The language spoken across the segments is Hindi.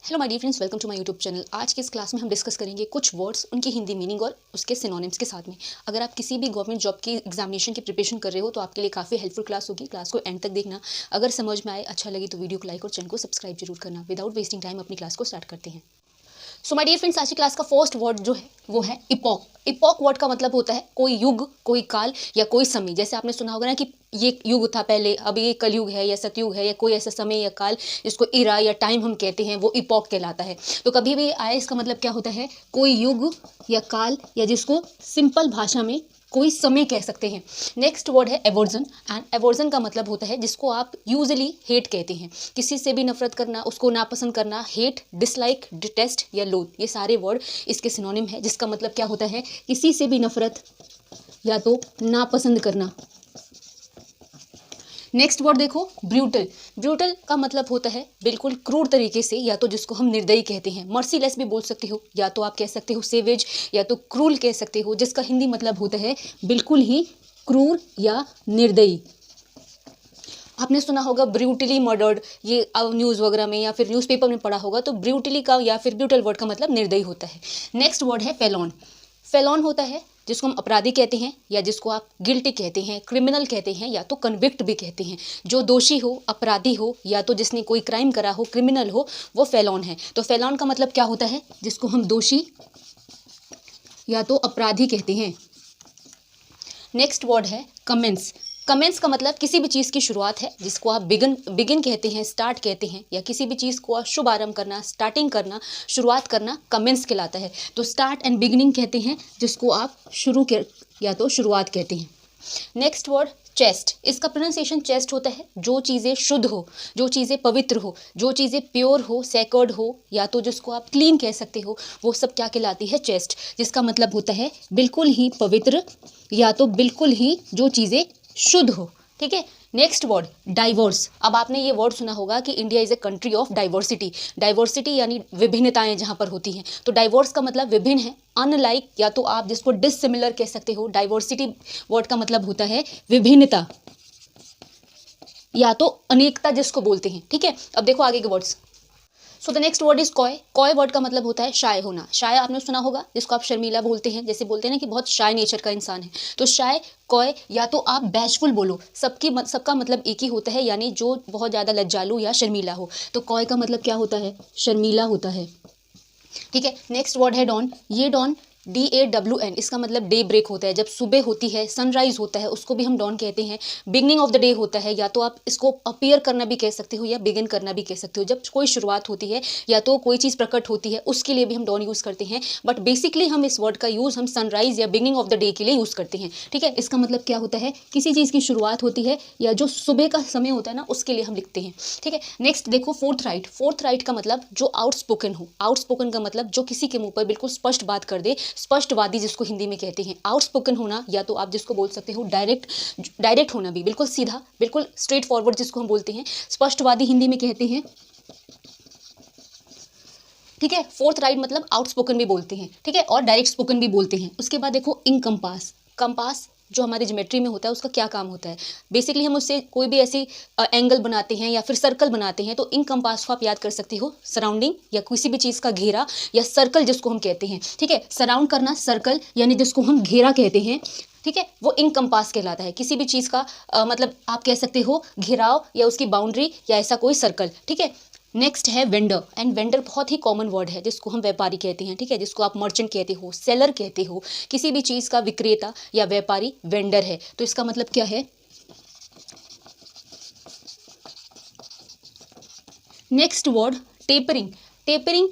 Hello my dear friends, welcome to my YouTube channel. आज के इस क्लास में हम डिस्कस करेंगे कुछ वर्ड्स, उनकी हिंदी मीनिंग और उसके सिनोनिम्स के साथ में। अगर आप किसी भी गवर्नमेंट जॉब की एग्जामिनेशन की प्रिपरेशन कर रहे हो तो आपके लिए काफ़ी हेल्पफुल क्लास होगी। क्लास को एंड तक देखना। अगर समझ में आए, अच्छा लगे तो वीडियो को लाइक और चैनल को सब्सक्राइब जरूर करना। विदाउट वेस्टिंग टाइम अपनी क्लास को स्टार्ट करते हैं। सो माय डियर फ्रेंड्स, आज की क्लास का फर्स्ट वर्ड जो है वो है इपॉक। इपॉक वर्ड का मतलब होता है कोई युग, कोई काल या कोई समय। जैसे आपने सुना होगा ना कि ये युग था पहले, अब ये कलयुग है या सतयुग है या कोई ऐसा समय या काल जिसको इरा या टाइम हम कहते हैं, वो इपॉक कहलाता है। तो कभी भी आए इसका मतलब क्या होता है, कोई युग या काल, या जिसको सिंपल भाषा में कोई समय कह सकते हैं। नेक्स्ट वर्ड है एवर्जन। एंड एवर्जन का मतलब होता है जिसको आप यूजुअली हेट कहते हैं। किसी से भी नफरत करना, उसको नापसंद करना, हेट, डिसलाइक, डिटेस्ट या लोथ, ये सारे वर्ड इसके सिनोनिम है, जिसका मतलब क्या होता है, किसी से भी नफरत या तो नापसंद करना। नेक्स्ट वर्ड देखो, ब्रूटल। ब्रूटल का मतलब होता है बिल्कुल क्रूर तरीके से, या तो जिसको हम निर्दयी कहते हैं। मर्सीलेस भी बोल सकते हो, या तो आप कह सकते हो सेवेज, या तो क्रूल कह सकते हो, जिसका हिंदी मतलब होता है बिल्कुल ही क्रूर या निर्दयी। आपने सुना होगा ब्रूटली मर्डर्ड, ये न्यूज़ वगैरह में या फिर न्यूज़पेपर में पढ़ा होगा। तो ब्रूटली का या फिर ब्रूटल वर्ड का मतलब निर्दयी होता है। नेक्स्ट वर्ड है फेलॉन। फेलॉन होता है जिसको हम अपराधी कहते हैं, या जिसको आप गिल्टी कहते हैं, क्रिमिनल कहते हैं, या तो कन्विक्ट भी कहते हैं। जो दोषी हो, अपराधी हो, या तो जिसने कोई क्राइम करा हो, क्रिमिनल हो, वो फेलॉन है। तो फेलॉन का मतलब क्या होता है, जिसको हम दोषी या तो अपराधी कहते हैं। नेक्स्ट वर्ड है कमेंस। कमेंस का मतलब किसी भी चीज़ की शुरुआत है, जिसको आप बिगिन कहते हैं, स्टार्ट कहते हैं, या किसी भी चीज़ को शुभारंभ करना, स्टार्टिंग करना, शुरुआत करना, कमेंस कहलाता है। तो स्टार्ट एंड बिगिनिंग कहते हैं जिसको आप शुरू के या तो शुरुआत कहते हैं। Next word chest. इसका प्रोनाउंसिएशन चेस्ट होता है। जो चीज़ें शुद्ध हो, जो चीज़ें पवित्र हो, जो चीज़ें प्योर हो, सेक्रेड हो, या तो जिसको आप क्लीन कह सकते हो, वो सब क्या कहलाती है, चेस्ट। जिसका मतलब होता है बिल्कुल ही पवित्र, या तो बिल्कुल ही जो चीज़ें शुद्ध हो। ठीक है। Next word diverse. अब आपने ये वर्ड सुना होगा कि India is a country of diversity. Diversity यानी विभिन्नताएं जहाँ पर होती हैं। तो डाइवर्स का मतलब विभिन्न है, अनलाइक, या तो आप जिसको डिससिमिलर कह सकते हो। डाइवर्सिटी वर्ड का मतलब होता है विभिन्नता या तो अनेकता जिसको बोलते हैं। ठीक है। अब देखो आगे के words. So the next word is coy. Coy word का मतलब होता है शाय होना। शाय आपने सुना होगा, जिसको आप शर्मीला बोलते हैं, जैसे बोलते हैं ना कि बहुत शाय नेचर का इंसान है। तो शाय, कॉय, या तो आप बैशफुल बोलो। सबका मतलब एक ही होता है, यानी जो बहुत ज़्यादा लज्जालू या शर्मीला हो। तो कॉय का मतलब क्या होता है, शर्मीला होता है। ठीक है। नेक्स्ट वर्ड है डॉन। ये डॉन, DAWN, इसका मतलब डे ब्रेक होता है। जब सुबह होती है, सनराइज होता है, उसको भी हम डॉन कहते हैं। बिगनिंग ऑफ द डे होता है, या तो आप इसको अपीयर करना भी कह सकते हो या बिगिन करना भी कह सकते हो। जब कोई शुरुआत होती है या तो कोई चीज़ प्रकट होती है, उसके लिए भी हम डॉन यूज़ करते हैं। बट बेसिकली हम इस वर्ड का यूज़ हम सनराइज या बिगनिंग ऑफ द डे के लिए यूज़ करते हैं। ठीक है। इसका मतलब क्या होता है, किसी चीज़ की शुरुआत होती है या जो सुबह का समय होता है ना, उसके लिए हम लिखते हैं। ठीक है। नेक्स्ट देखो फोर्थ राइट। फोर्थ राइट का मतलब जो आउटस्पोकन हो। आउटस्पोकन का मतलब जो किसी के मुंह पर बिल्कुल स्पष्ट बात कर दे, स्पष्टवादी जिसको हिंदी में कहते हैं। आउटस्पोकन होना, या तो आप जिसको बोल सकते हो डायरेक्ट होना, भी बिल्कुल सीधा, बिल्कुल स्ट्रेट फॉरवर्ड जिसको हम बोलते हैं। स्पष्टवादी हिंदी में कहते हैं। ठीक है। फोर्थ राइट मतलब आउटस्पोकन भी बोलते हैं। ठीक है। और डायरेक्ट स्पोकन भी बोलते हैं। उसके बाद देखो इनकम्पास। कंपास जो हमारे ज्योमेट्री में होता है, उसका क्या काम होता है, बेसिकली हम उससे कोई भी ऐसी एंगल बनाते हैं या फिर सर्कल बनाते हैं। तो इन कंपास को आप याद कर सकते हो, सराउंडिंग या किसी भी चीज़ का घेरा या सर्कल जिसको हम कहते हैं। ठीक है। सराउंड करना, सर्कल, यानी जिसको हम घेरा कहते हैं। ठीक है। वो इन कंपास कहलाता है। किसी भी चीज़ का मतलब आप कह सकते हो घेराव या उसकी बाउंड्री या ऐसा कोई सर्कल। ठीक है। नेक्स्ट है वेंडर। एंड वेंडर बहुत ही कॉमन वर्ड है, जिसको हम व्यापारी कहते हैं। ठीक है। जिसको आप मर्चेंट कहते हो, सेलर कहते हो। किसी भी चीज़ का विक्रेता या व्यापारी वेंडर है। तो इसका मतलब क्या है। Next word tapering. टेपरिंग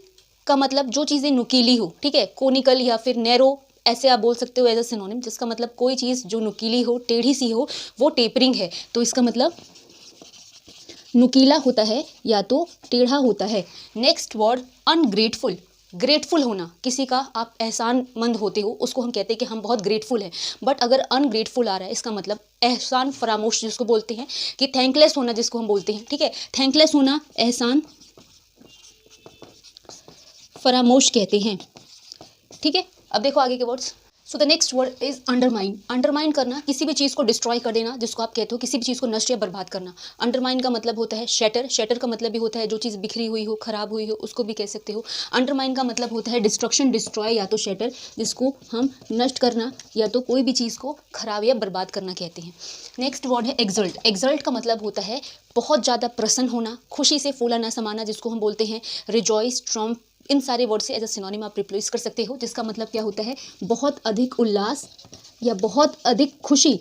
का मतलब जो चीज़ें नुकीली हो। ठीक है। कोनिकल या फिर नैरो, ऐसे आप बोल सकते हो एज अ सिनोनिम, जिसका मतलब कोई चीज़ जो नुकीली हो, टेढ़ी सी हो, वो टेपरिंग है। तो इसका मतलब नुकीला होता है या तो टेढ़ा होता है। Next word ungrateful. ग्रेटफुल होना, किसी का आप एहसानमंद होते हो, उसको हम कहते हैं कि हम बहुत ग्रेटफुल हैं। बट अगर अनग्रेटफुल आ रहा है, इसका मतलब एहसान फरामोश जिसको बोलते हैं, कि थैंकलेस होना जिसको हम बोलते हैं। ठीक है। थैंकलेस होना, एहसान फरामोश कहते हैं। ठीक है। अब देखो आगे के words. So the next word is undermine. Undermine करना, किसी भी चीज़ को डिस्ट्रॉय कर देना, जिसको आप कहते हो किसी भी चीज़ को नष्ट या बर्बाद करना। अंडरमाइन का मतलब होता है शैटर। शैटर का मतलब भी होता है जो चीज़ बिखरी हुई हो, खराब हुई हो, उसको भी कह सकते हो। अंडरमाइन का मतलब होता है डिस्ट्रक्शन, डिस्ट्रॉय या तो शैटर, जिसको हम नष्ट करना या तो कोई भी चीज़ को खराब या बर्बाद करना कहते हैं। नेक्स्ट वर्ड है एक्सल्ट। एक्सल्ट का मतलब होता है बहुत ज़्यादा प्रसन्न होना, खुशी से फूला ना समाना, जिसको हम बोलते हैं रिजॉइस, ट्रम्प। इन सारे वर्ड से एज अ सिनोनिम आप रिप्लेस कर सकते हो, जिसका मतलब क्या होता है बहुत अधिक उल्लास या बहुत अधिक खुशी,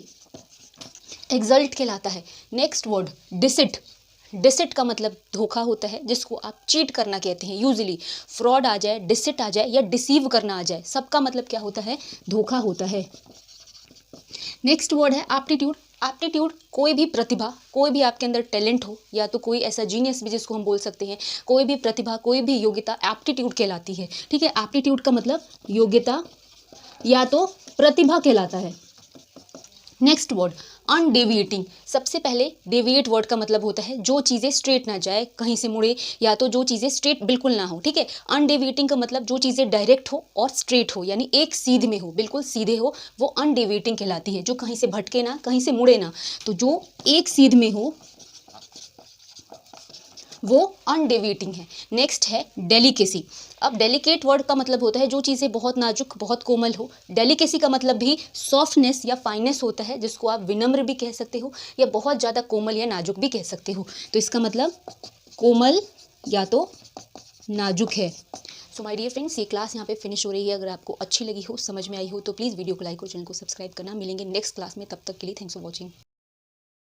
एक्सल्ट कहलाता है। Next word डिसिट। डिसिट का मतलब धोखा होता है, जिसको आप चीट करना कहते हैं। यूजुअली फ्रॉड आ जाए, डिसिट आ जाए या डिसीव करना आ जाए, सबका मतलब क्या होता है, धोखा होता है। नेक्स्ट वर्ड है एप्टीट्यूड। एप्टीट्यूड कोई भी प्रतिभा, कोई भी आपके अंदर टैलेंट हो या तो कोई ऐसा जीनियस भी जिसको हम बोल सकते हैं, कोई भी प्रतिभा, कोई भी योग्यता एप्टीट्यूड कहलाती है। ठीक है, एप्टीट्यूड का मतलब योग्यता या तो प्रतिभा कहलाता है। Next word undeviating. सबसे पहले डेविएट वर्ड का मतलब होता है जो चीज़ें स्ट्रेट ना जाए, कहीं से मुड़े, या तो जो चीज़ें स्ट्रेट बिल्कुल ना हो। ठीक है, अनडेविएटिंग का मतलब जो चीज़ें डायरेक्ट हो और स्ट्रेट हो, यानी एक सीध में हो, बिल्कुल सीधे हो, वो अनडेविएटिंग कहलाती है। जो कहीं से भटके ना, कहीं से मुड़े ना, तो जो एक सीध में हो वो अनडेविएटिंग है। नेक्स्ट है डेलिकेसी। अब डेलिकेट वर्ड का मतलब होता है जो चीज़ें बहुत नाजुक, बहुत कोमल हो। डेलिकेसी का मतलब भी सॉफ्टनेस या फाइनेस होता है, जिसको आप विनम्र भी कह सकते हो या बहुत ज़्यादा कोमल या नाजुक भी कह सकते हो। तो इसका मतलब कोमल या तो नाजुक है। सो माय डियर फ्रेंड्स, ये क्लास यहाँ पे फिनिश हो रही है। अगर आपको अच्छी लगी हो, समझ में आई हो, तो प्लीज़ वीडियो को लाइक और चैनल को सब्सक्राइब करना। मिलेंगे नेक्स्ट क्लास में, तब तक के लिए थैंक्स फॉर वॉचिंग।